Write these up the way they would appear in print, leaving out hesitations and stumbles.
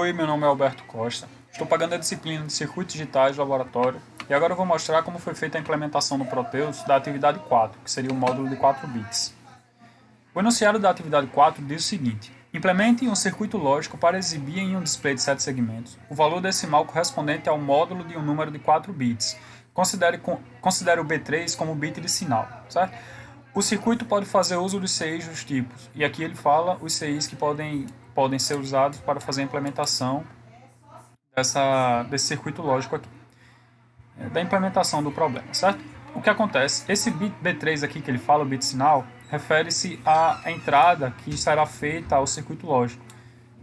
Oi, meu nome é Alberto Costa. Estou pagando a disciplina de Circuitos Digitais do Laboratório e agora eu vou mostrar como foi feita a implementação no Proteus da atividade 4, que seria o módulo de 4 bits. O enunciado da atividade 4 diz o seguinte: implemente um circuito lógico para exibir em um display de 7 segmentos o valor decimal correspondente ao módulo de um número de 4 bits. Considere o B3 como bit de sinal, certo? O circuito pode fazer uso dos CIs dos tipos, e aqui ele fala os CIs que podem ser usados para fazer a implementação desse circuito lógico aqui, da implementação do problema, certo? O que acontece? Esse bit B3 aqui que ele fala, o bit sinal, refere-se à entrada que será feita ao circuito lógico,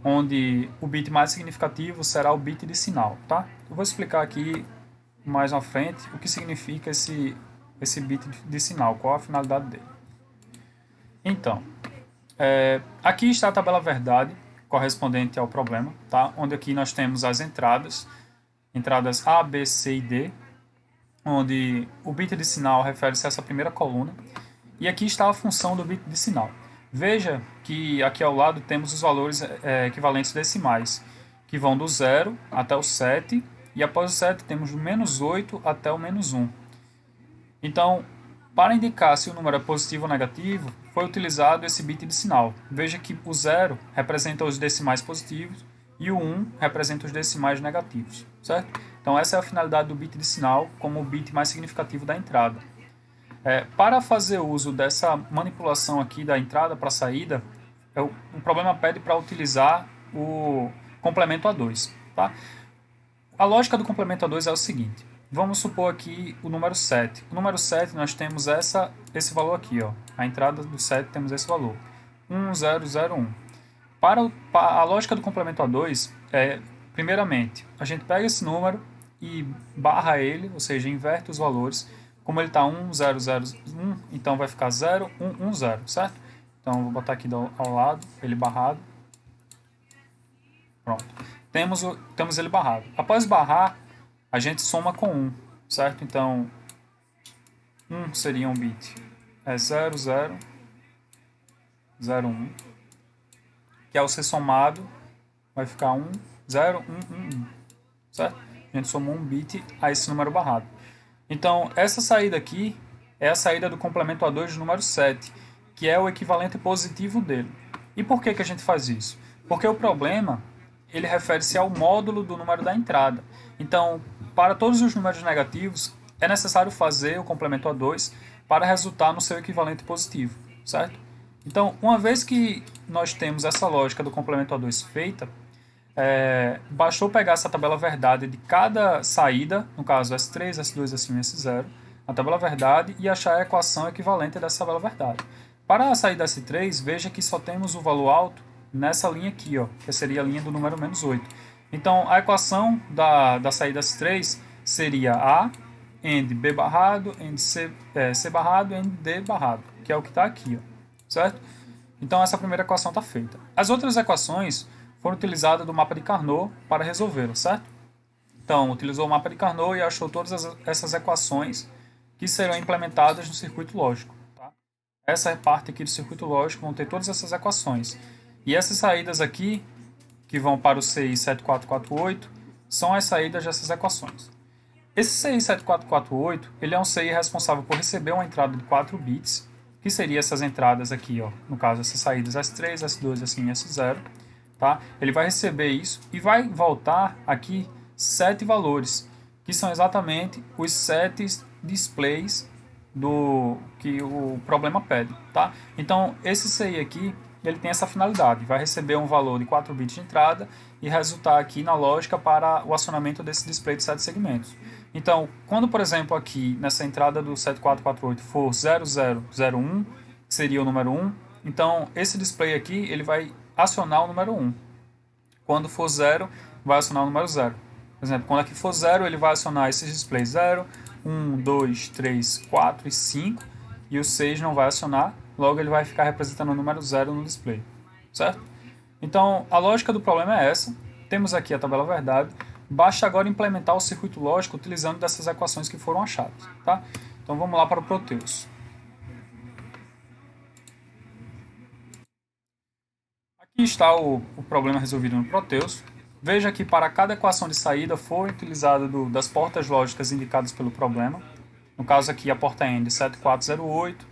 onde o bit mais significativo será o bit de sinal, tá? Eu vou explicar aqui mais na frente o que significa esse bit de sinal, qual a finalidade dele. Então, aqui está a tabela verdade correspondente ao problema, tá? Onde aqui nós temos as entradas A, B, C e D, onde o bit de sinal refere-se a essa primeira coluna, e aqui está a função do bit de sinal. Veja que aqui ao lado temos os valores equivalentes decimais, que vão do 0 até o 7, e após o 7 temos do menos 8 até o menos 1. Então, para indicar se o número é positivo ou negativo, foi utilizado esse bit de sinal. Veja que o 0 representa os decimais positivos e o 1 representa os decimais negativos, certo? Então essa é a finalidade do bit de sinal como o bit mais significativo da entrada. Para fazer uso dessa manipulação aqui da entrada para a saída, o problema pede para utilizar o complemento A2. Tá? A lógica do complemento A2 é o seguinte: vamos supor aqui o número 7. O número 7 nós temos esse valor aqui, ó. A entrada do 7 temos esse valor, 1001. Para a lógica do complemento A2, primeiramente, a gente pega esse número e barra ele, ou seja, inverte os valores. Como ele está 1001, então vai ficar 0110, certo? Então, vou botar aqui ao lado, ele barrado. Pronto. Temos ele barrado. Após barrar, a gente soma com 1, certo? Então, 1 seria um bit. É 0001, que ao ser somado, vai ficar 10111, certo? A gente somou um bit a esse número barrado. Então, essa saída aqui é a saída do complemento A2 do número 7, que é o equivalente positivo dele. E por que a gente faz isso? Porque o problema ele refere-se ao módulo do número da entrada. Então, para todos os números negativos, é necessário fazer o complemento A2 para resultar no seu equivalente positivo, certo? Então, uma vez que nós temos essa lógica do complemento A2 feita, bastou pegar essa tabela verdade de cada saída, no caso S3, S2, S1 e S0, a tabela verdade, e achar a equação equivalente dessa tabela verdade. Para a saída S3, veja que só temos o valor alto nessa linha aqui, ó, que seria a linha do número menos 8. Então, a equação da saída S3 seria A, end B barrado, end C barrado, end D barrado, que é o que está aqui, ó, certo? Então, essa primeira equação está feita. As outras equações foram utilizadas do mapa de Carnot para resolvê-la, certo? Então, utilizou o mapa de Carnot e achou todas essas equações que serão implementadas no circuito lógico. Tá? Essa parte aqui do circuito lógico vão ter todas essas equações. E essas saídas aqui, que vão para o CI 7448, são as saídas dessas equações. Esse CI 7448 ele é um CI responsável por receber uma entrada de 4 bits, que seriam essas entradas aqui, ó, no caso, essas saídas S3, S2, S1 e S0. Tá? Ele vai receber isso e vai voltar aqui 7 valores, que são exatamente os 7 displays que o problema pede. Tá? Então, esse CI aqui ele tem essa finalidade, vai receber um valor de 4 bits de entrada e resultar aqui na lógica para o acionamento desse display de 7 segmentos. Então, quando, por exemplo, aqui nessa entrada do 7448 for 0001, que seria o número 1, então esse display aqui ele vai acionar o número 1. Quando for 0, vai acionar o número 0. Por exemplo, quando aqui for 0, ele vai acionar esses displays 0, 1, 2, 3, 4 e 5, e o 6 não vai acionar, logo ele vai ficar representando o número 0 no display, certo? Então, a lógica do problema é essa. Temos aqui a tabela verdade. Basta agora implementar o circuito lógico utilizando dessas equações que foram achadas. Tá? Então, vamos lá para o Proteus. Aqui está o problema resolvido no Proteus. Veja que para cada equação de saída foi utilizada das portas lógicas indicadas pelo problema. No caso aqui, a porta END 7408,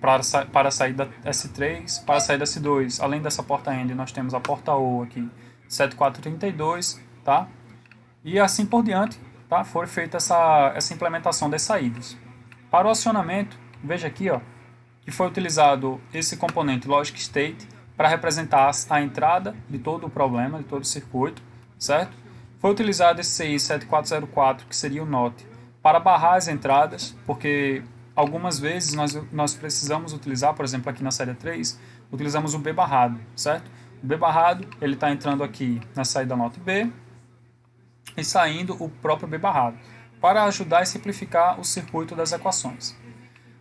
para a saída S3, para a saída S2, além dessa porta END, nós temos a porta O aqui, 7432, tá? E assim por diante, tá? Foi feita essa implementação das saídas. Para o acionamento, veja aqui, ó, que foi utilizado esse componente Logic State para representar a entrada de todo o problema, de todo o circuito, certo? Foi utilizado esse CI 7404, que seria o NOT, para barrar as entradas, porque algumas vezes nós precisamos utilizar, por exemplo, aqui na série 3, utilizamos o B barrado, certo? O B barrado, ele está entrando aqui na saída NOT B e saindo o próprio B barrado, para ajudar e simplificar o circuito das equações.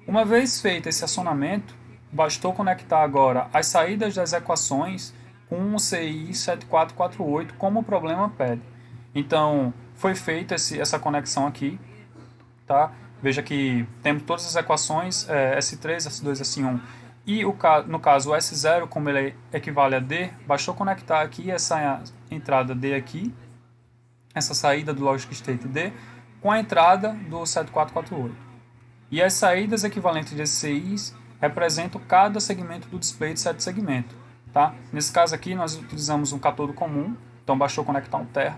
Uma vez feito esse acionamento, bastou conectar agora as saídas das equações com o CI 7448 como o problema pede. Então, foi feita essa conexão aqui, tá? Veja que temos todas as equações, S3, S2, S1, e no caso o S0, como ele equivale a D, bastou conectar aqui essa entrada D aqui, essa saída do Logic State D, com a entrada do 7448. E as saídas equivalentes de CIs representam cada segmento do display de 7 segmentos. Tá? Nesse caso aqui, nós utilizamos um catodo comum, então bastou conectar um terra.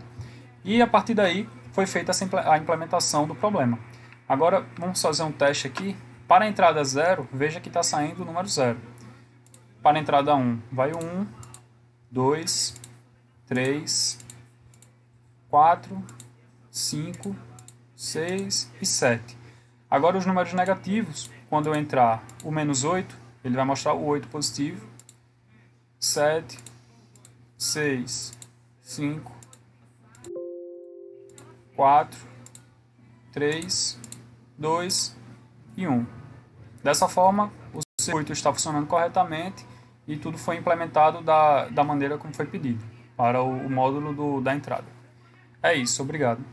E a partir daí, foi feita a implementação do problema. Agora, vamos fazer um teste aqui. Para a entrada 0, veja que está saindo o número 0. Para a entrada 1, vai o 1, 2, 3, 4, 5, 6 e 7. Agora os números negativos, quando eu entrar o menos 8, ele vai mostrar o 8 positivo, 7, 6, 5, 4, 3, 2 e 1. Dessa forma, o circuito está funcionando corretamente e tudo foi implementado da maneira como foi pedido, para o módulo da entrada. É isso, obrigado.